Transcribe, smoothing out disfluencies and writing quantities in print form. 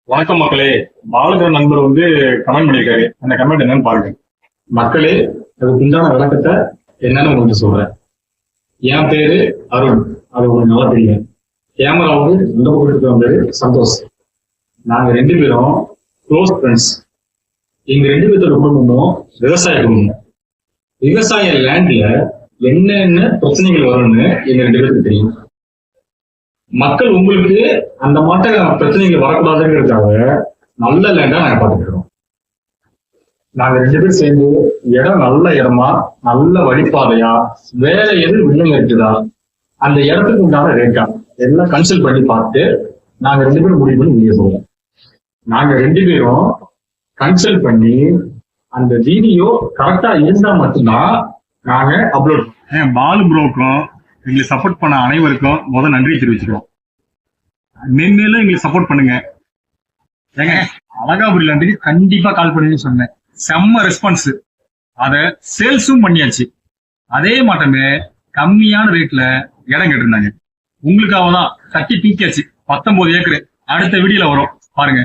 வணக்கம் மக்களே. பாலுங்கிற நண்பர் கமெண்ட் பண்ணியிருக்காரு. அந்த கமெண்ட் என்னன்னு பாருங்க. மக்களே, அதுக்கு உண்டான விளக்கத்தை என்னன்னு உங்களுக்கு சொல்றேன். என் பேரு அருண், அது உங்களுக்கு நல்லா தெரியும். கேமரா இந்த பக்கத்துக்கு வந்தது சந்தோஷ். நாங்க ரெண்டு பேரும் க்ளோஸ் ஃப்ரெண்ட்ஸ். எங்க ரெண்டு பேர்த்தோட குடும்பமும் விவசாய குடும்பம். விவசாய லேண்ட்ல என்னென்ன பிரச்சனைகள் வரும்னு எங்க ரெண்டு பேருக்கு தெரியும். மக்கள் உங்களுக்கு அந்த மாட்ட பிரச்சனைகள் வரக்கூடாதுங்கிறதுக்காக நல்ல லேண்டா நாங்க பார்த்துக்கிறோம். நாங்க ரெண்டு பேரும் சேர்ந்து இடம் நல்ல இடமா, நல்ல வழிபாதையா, வேற எதுவும் வில்லுங்க இருக்குதா, அந்த இடத்துக்கு உண்டான ரேட்டா எல்லாம் கன்சல்ட் பண்ணி பார்த்து நாங்க ரெண்டு பேரும் முடிவு பண்ணி வெளியே போவோம். நாங்க ரெண்டு பேரும் கன்சல்ட் பண்ணி அந்த வீடியோ கரெக்டா இருந்தா மட்டும்தான் நாங்க அப்லோட். பாலு ப்ரோக்கும் எங்களுக்கு சப்போர்ட் பண்ண அனைவருக்கும் முதல் நன்றி தெரிவிச்சுக்கிறோம். மென்மேலும் எங்களுக்கு சப்போர்ட் பண்ணுங்க. ஏங்க, அழகாபுரியில கண்டிப்பா கால் பண்ணுன்னு சொன்னேன். செம்ம ரெஸ்பான்ஸ். அத சேல்ஸும் பண்ணியாச்சு. அதே மாட்டமே கம்மியான ரேட்ல இடம் கேட்டிருந்தாங்க. உங்களுக்காக தான் தட்டி தூக்கியாச்சு. 19 ஏக்கர் அடுத்த வீடியோல வரும் பாருங்க.